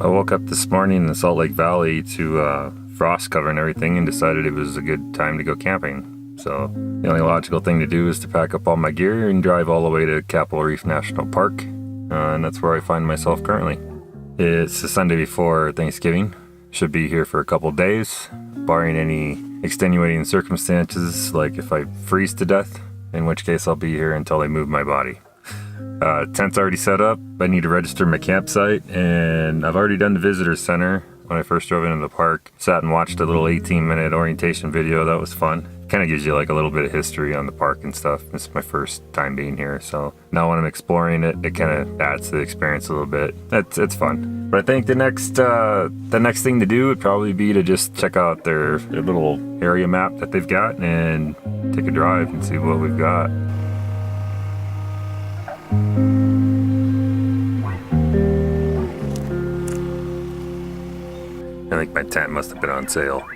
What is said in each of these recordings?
I woke up this morning in the Salt Lake Valley to frost cover and everything and decided it was a good time to go camping. So the only logical thing to do is to pack up all my gear and drive all the way to Capitol Reef National Park. And that's where I find myself currently. It's the Sunday before Thanksgiving. Should be here for a couple days, barring any extenuating circumstances, like if I freeze to death, in which case I'll be here until they move my body. Tent's already set up. I need to register my campsite, and I've already done the visitor center. When I first drove into the park, sat and watched a little 18-minute orientation video. That was fun. Kind of gives you like a little bit of history on the park and stuff. This is my first time being here, so now when I'm exploring it, it kind of adds to the experience a little bit. It's fun. But I think the next thing to do would probably be to just check out their little area map that they've got and take a drive and see what we've got. I think my tent must have been on sale.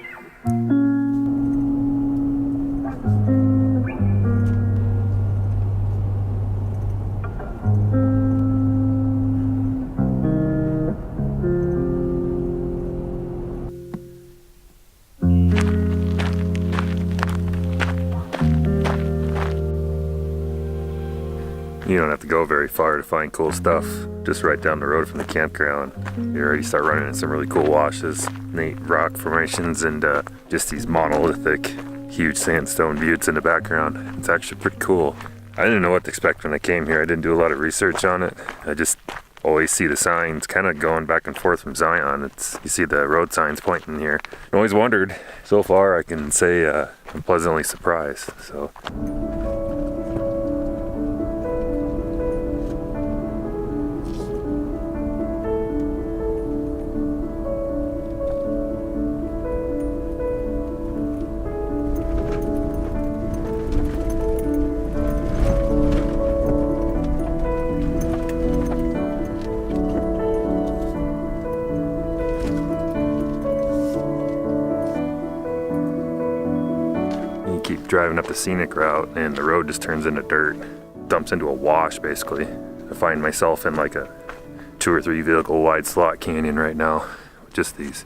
You don't have to go very far to find cool stuff. Just right down the road from the campground, you already start running into some really cool washes, neat rock formations, and just these monolithic, huge sandstone buttes in the background. It's actually pretty cool. I didn't know what to expect when I came here. I didn't do a lot of research on it. I just always see the signs kind of going back and forth from Zion. You see the road signs pointing here. I always wondered. So far, I can say I'm pleasantly surprised. So. Keep driving up the scenic route and the road just turns into dirt, dumps into a wash basically. I find myself in like a 2 or 3 vehicle wide slot canyon right now with just these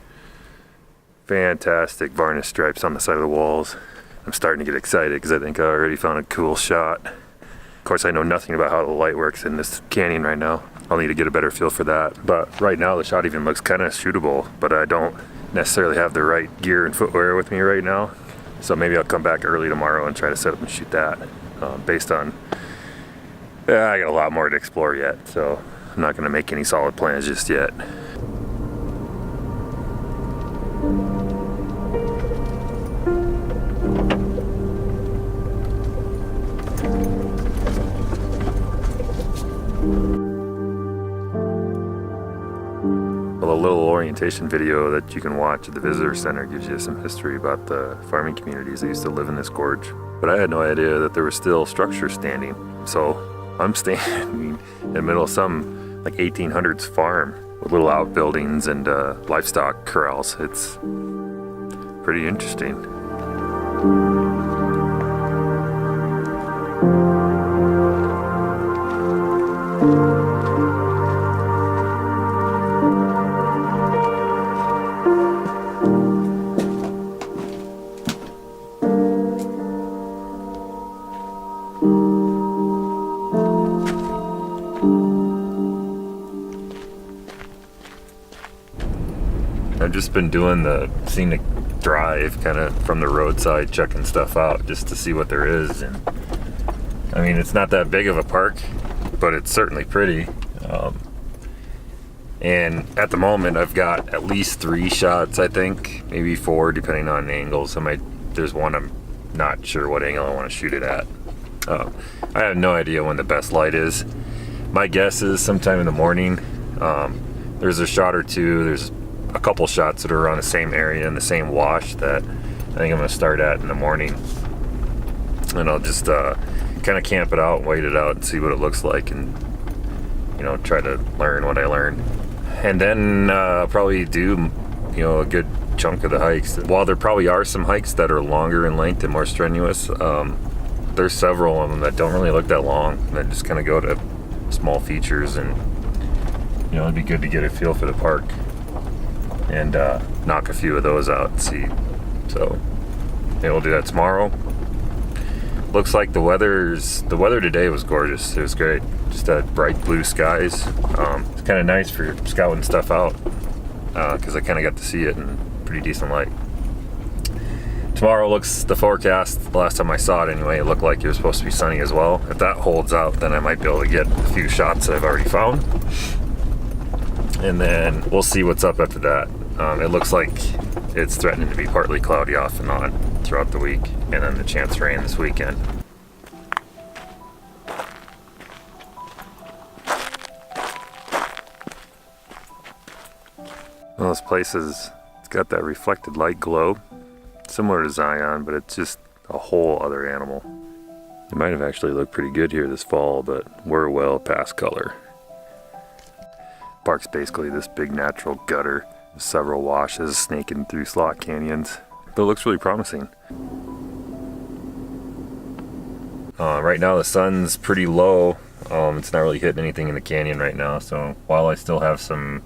fantastic varnish stripes on the side of the walls. I'm starting to get excited because I think I already found a cool shot. Of course, I know nothing about how the light works in this canyon right now. I'll need to get a better feel for that. But right now the shot even looks kind of shootable, but I don't necessarily have the right gear and footwear with me right now. So maybe I'll come back early tomorrow and try to set up and shoot that based on, I got a lot more to explore yet, so I'm not going to make any solid plans just yet. Well, a little orientation video that you can watch at the visitor center gives you some history about the farming communities that used to live in this gorge. But I had no idea that there were still structures standing. So I'm standing in the middle of some like 1800s farm with little outbuildings and livestock corrals. It's pretty interesting. I've just been doing the Scenic Drive kind of from the roadside, checking stuff out just to see what there is. And I mean, it's not that big of a park, but it's certainly pretty. And at the moment, I've got at least 3 shots, I think, maybe 4, depending on angles. There's one I'm not sure what angle I want to shoot it at. I have no idea when the best light is. My guess is sometime in the morning. There's a shot or two. There's a couple shots that are around the same area in the same wash that I think I'm going to start at in the morning. And I'll just kind of camp it out, wait it out, and see what it looks like, and try to learn what I learn. And then probably do a good chunk of the hikes. While there probably are some hikes that are longer in length and more strenuous, there's several of them that don't really look that long, that just kind of go to small features, and it'd be good to get a feel for the park. and knock a few of those out and see. So maybe we'll do that tomorrow. Looks like the weather today was gorgeous. It was great. Just had bright blue skies. It's kind of nice for scouting stuff out because I kind of got to see it in pretty decent light. Tomorrow looks, the forecast, the last time I saw it anyway, it looked like it was supposed to be sunny as well. If that holds out, then I might be able to get a few shots that I've already found. And then we'll see what's up after that. It looks like it's threatening to be partly cloudy off and on throughout the week, and then the chance of rain this weekend. Well, this place it's got that reflected light glow, similar to Zion, but it's just a whole other animal. It might have actually looked pretty good here this fall, but we're well past color. Park's basically this big natural gutter, several washes snaking through slot canyons, but it looks really promising. Right now the sun's pretty low. It's not really hitting anything in the canyon right now, so while I still have some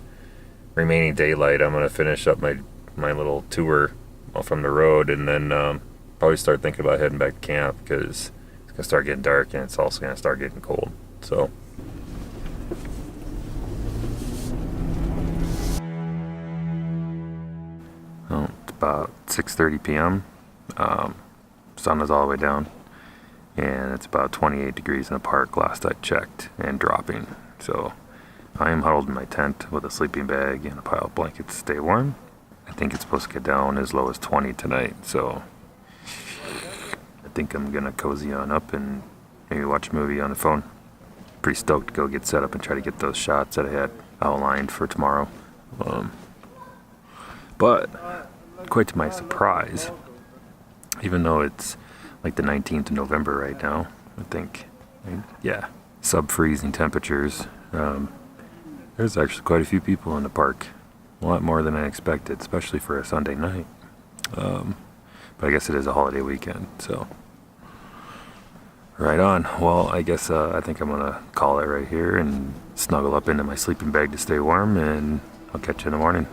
remaining daylight, I'm gonna finish up my little tour from the road, and then probably start thinking about heading back to camp because it's gonna start getting dark and it's also gonna start getting cold. So well, it's about 6:30 p.m. Sun is all the way down, and it's about 28 degrees in the park last I checked, and dropping. So I am huddled in my tent with a sleeping bag and a pile of blankets to stay warm. I think it's supposed to get down as low as 20 tonight, so I think I'm gonna cozy on up and maybe watch a movie on the phone. Pretty stoked to go get set up and try to get those shots that I had outlined for tomorrow. But quite to my surprise, even though it's like the 19th of November right now, I think, yeah, sub-freezing temperatures, there's actually quite a few people in the park. A lot more than I expected, especially for a Sunday night. But I guess it is a holiday weekend, so right on. Well, I guess I think I'm gonna call it right here and snuggle up into my sleeping bag to stay warm, and I'll catch you in the morning.